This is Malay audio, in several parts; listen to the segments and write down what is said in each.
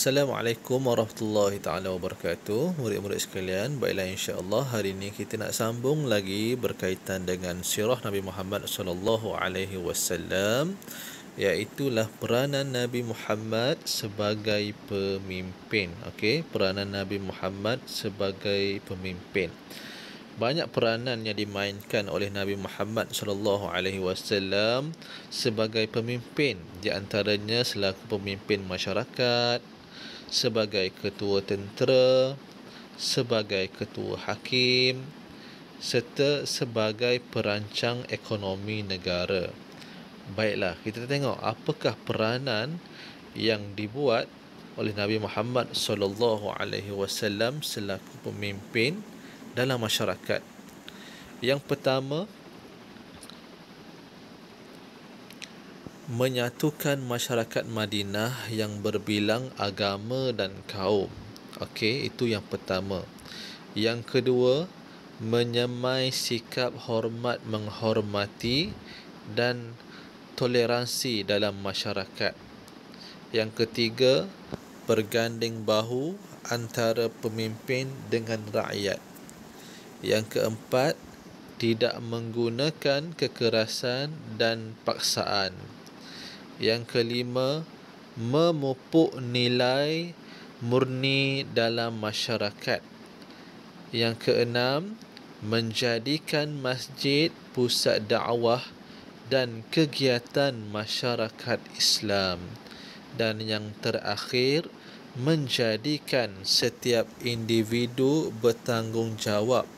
Assalamualaikum warahmatullahi taala wabarakatuh. Murid-murid sekalian, baiklah insya-Allah hari ini kita nak sambung lagi berkaitan dengan sirah Nabi Muhammad sallallahu alaihi wasallam, iaitu peranan Nabi Muhammad sebagai pemimpin. Okey, peranan Nabi Muhammad sebagai pemimpin. Banyak peranan yang dimainkan oleh Nabi Muhammad sallallahu alaihi wasallam sebagai pemimpin, di antaranya selaku pemimpin masyarakat, sebagai ketua tentera, sebagai ketua hakim, serta sebagai perancang ekonomi negara. Baiklah, kita tengok apakah peranan yang dibuat oleh Nabi Muhammad sallallahu alaihi wasallam selaku pemimpin dalam masyarakat. Yang pertama, menyatukan masyarakat Madinah yang berbilang agama dan kaum. Okey, itu yang pertama. Yang kedua, menyemai sikap hormat menghormati dan toleransi dalam masyarakat. Yang ketiga, berganding bahu antara pemimpin dengan rakyat. Yang keempat, tidak menggunakan kekerasan dan paksaan. Yang kelima, memupuk nilai murni dalam masyarakat. Yang keenam, menjadikan masjid pusat dakwah dan kegiatan masyarakat Islam. Dan yang terakhir, menjadikan setiap individu bertanggungjawab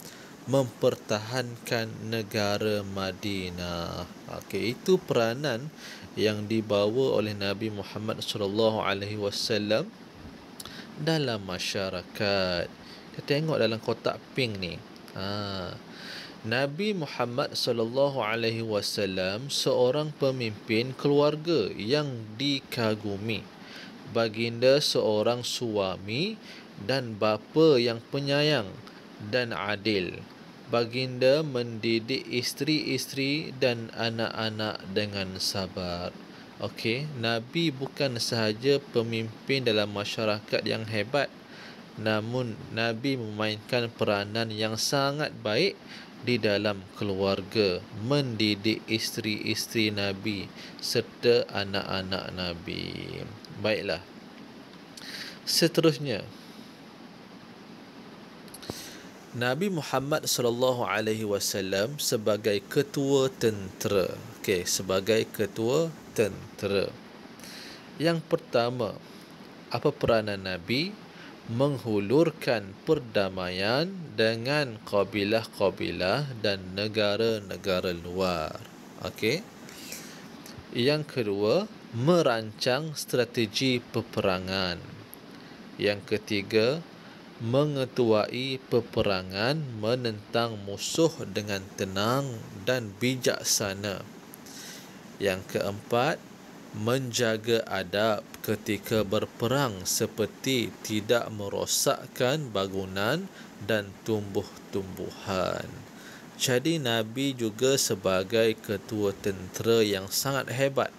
mempertahankan negara Madinah. Okey, itu peranan yang dibawa oleh Nabi Muhammad sallallahu alaihi wasallam dalam masyarakat. Kita tengok dalam kotak pink ni. Nabi Muhammad sallallahu alaihi wasallam seorang pemimpin keluarga yang dikagumi. Baginda seorang suami dan bapa yang penyayang dan adil. Baginda mendidik isteri-isteri dan anak-anak dengan sabar. Okey, Nabi bukan sahaja pemimpin dalam masyarakat yang hebat, namun Nabi memainkan peranan yang sangat baik di dalam keluarga, mendidik isteri-isteri Nabi serta anak-anak Nabi. Baiklah. Seterusnya, Nabi Muhammad sallallahu alaihi wasallam sebagai ketua tentera. Okey, sebagai ketua tentera. Yang pertama, apa peranan Nabi? Menghulurkan perdamaian dengan kabilah-kabilah dan negara-negara luar. Okey. Yang kedua, merancang strategi peperangan. Yang ketiga, mengetuai peperangan menentang musuh dengan tenang dan bijaksana. Yang keempat, menjaga adab ketika berperang seperti tidak merosakkan bangunan dan tumbuh-tumbuhan. Jadi Nabi juga sebagai ketua tentera yang sangat hebat,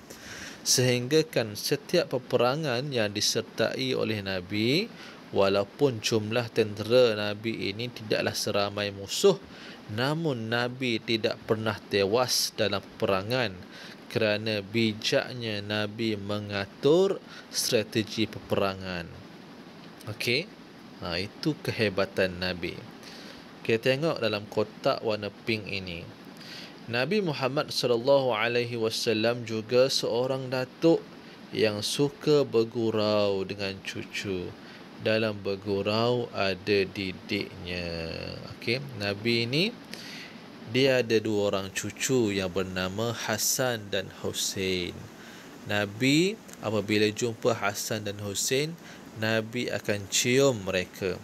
sehinggakan setiap peperangan yang disertai oleh Nabi, walaupun jumlah tentera Nabi ini tidaklah seramai musuh, namun Nabi tidak pernah tewas dalam peperangan kerana bijaknya Nabi mengatur strategi peperangan. Okey, itu kehebatan Nabi. Kita tengok dalam kotak warna pink ini. Nabi Muhammad sallallahu alaihi wasallam juga seorang datuk yang suka bergurau dengan cucu. Dalam bergurau ada didiknya. Okey, Nabi ini dia ada dua orang cucu yang bernama Hasan dan Husain. Nabi apabila jumpa Hasan dan Husain, Nabi akan cium mereka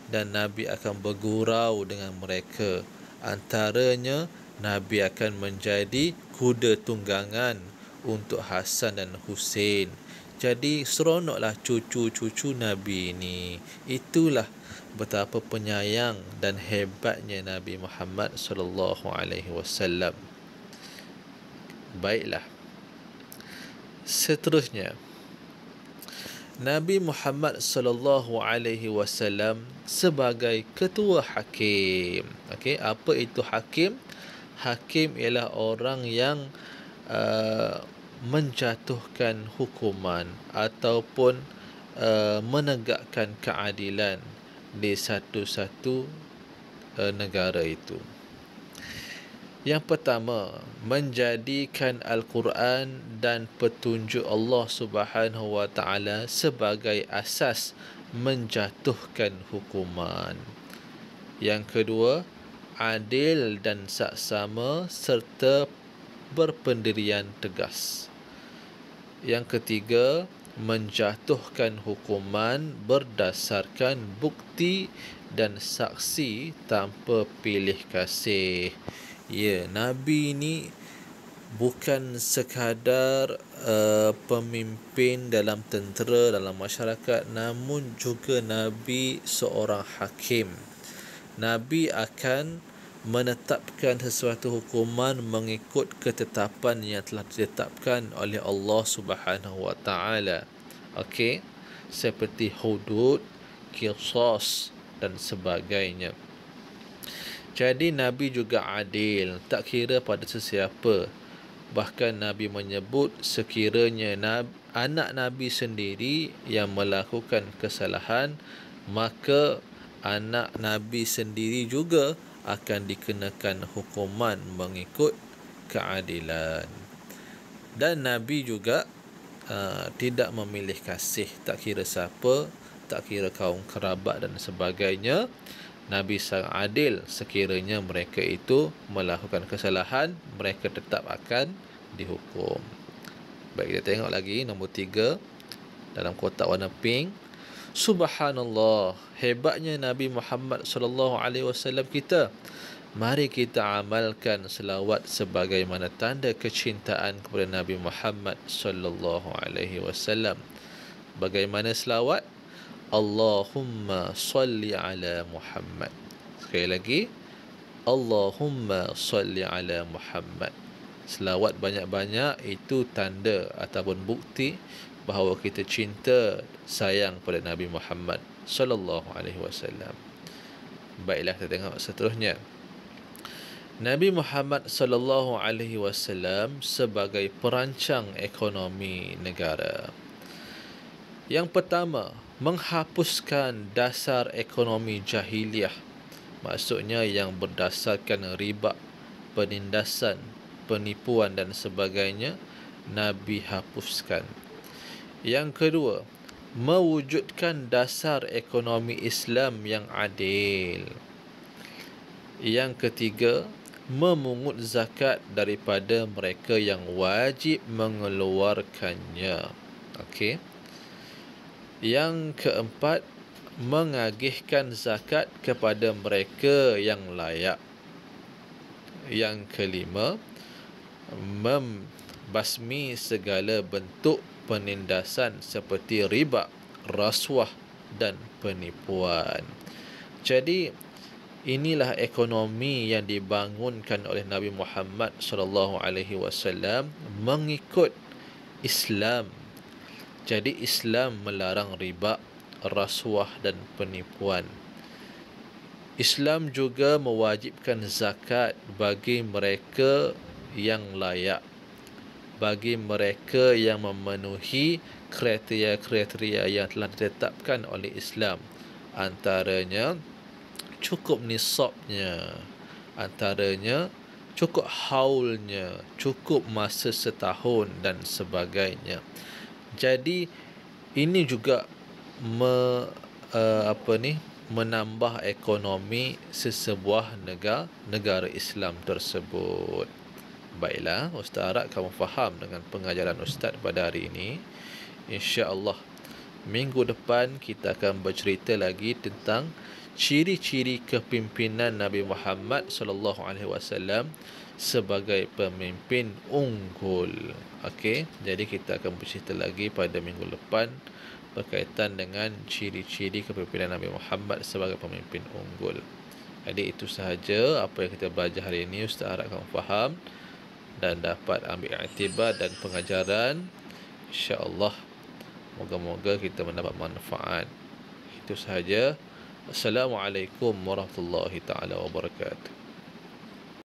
dan Nabi akan bergurau dengan mereka. Antaranya, Nabi akan menjadi kuda tunggangan untuk Hasan dan Husain. Jadi seronoklah cucu-cucu Nabi ini. Itulah betapa penyayang dan hebatnya Nabi Muhammad sallallahu alaihi wasallam. Baiklah. Seterusnya, Nabi Muhammad sallallahu alaihi wasallam sebagai ketua hakim. Okey, apa itu hakim? Hakim ialah orang yang menjatuhkan hukuman ataupun menegakkan keadilan di satu-satu negara itu. Yang pertama, menjadikan Al-Quran dan petunjuk Allah Subhanahu wa taala sebagai asas menjatuhkan hukuman. Yang kedua, adil dan saksama serta berpendirian tegas. Yang ketiga, menjatuhkan hukuman berdasarkan bukti dan saksi tanpa pilih kasih. Ya, Nabi ni bukan sekadar pemimpin dalam tentera, dalam masyarakat, namun juga Nabi seorang hakim. Nabi akan menetapkan sesuatu hukuman mengikut ketetapan yang telah ditetapkan oleh Allah Subhanahu wa taala. Okey, seperti hudud, qisas dan sebagainya. Jadi Nabi juga adil, tak kira pada sesiapa. Bahkan Nabi menyebut sekiranya anak Nabi sendiri yang melakukan kesalahan, maka anak Nabi sendiri juga akan dikenakan hukuman mengikut keadilan. Dan Nabi juga tidak memilih kasih, tak kira siapa, tak kira kaum kerabat dan sebagainya. Nabi sangat adil, sekiranya mereka itu melakukan kesalahan, mereka tetap akan dihukum. Baik, kita tengok lagi nombor 3 dalam kotak warna pink. Subhanallah, hebatnya Nabi Muhammad sallallahu alaihi wasallam kita. Mari kita amalkan selawat sebagaimana tanda kecintaan kepada Nabi Muhammad sallallahu alaihi wasallam. Bagaimana selawat? Allahumma salli ala Muhammad. Sekali lagi, Allahumma salli ala Muhammad. Selawat banyak-banyak itu tanda ataupun bukti bahawa kita cinta sayang pada Nabi Muhammad sallallahu alaihi wasallam. Baiklah, kita tengok seterusnya. Nabi Muhammad sallallahu alaihi wasallam sebagai perancang ekonomi negara. Yang pertama, menghapuskan dasar ekonomi jahiliah. Maksudnya yang berdasarkan riba, penindasan, penipuan dan sebagainya, Nabi hapuskan. Yang kedua, mewujudkan dasar ekonomi Islam yang adil. Yang ketiga, memungut zakat daripada mereka yang wajib mengeluarkannya. Okey. Yang keempat, mengagihkan zakat kepada mereka yang layak. Yang kelima, membasmi segala bentuk penindasan seperti riba, rasuah dan penipuan. Jadi inilah ekonomi yang dibangunkan oleh Nabi Muhammad sallallahu alaihi wasallam mengikut Islam. Jadi Islam melarang riba, rasuah dan penipuan. Islam juga mewajibkan zakat bagi mereka yang layak, bagi mereka yang memenuhi kriteria-kriteria yang telah ditetapkan oleh Islam. Antaranya cukup nisabnya, antaranya cukup haulnya, cukup masa setahun dan sebagainya. Jadi ini juga menambah ekonomi sesebuah negara Islam tersebut. Baiklah, Ustaz harap kamu faham dengan pengajaran Ustaz pada hari ini. InsyaAllah minggu depan kita akan bercerita lagi tentang ciri-ciri kepimpinan Nabi Muhammad sallallahu alaihi wasallam sebagai pemimpin unggul. Okey, jadi kita akan bercerita lagi pada minggu depan berkaitan dengan ciri-ciri kepimpinan Nabi Muhammad sebagai pemimpin unggul. Jadi itu sahaja apa yang kita belajar hari ini. Ustaz harap kamu faham dan dapat ambil iktibar dan pengajaran. InsyaAllah Moga-moga kita mendapat manfaat. Itu sahaja. Assalamualaikum warahmatullahi taala wabarakatuh.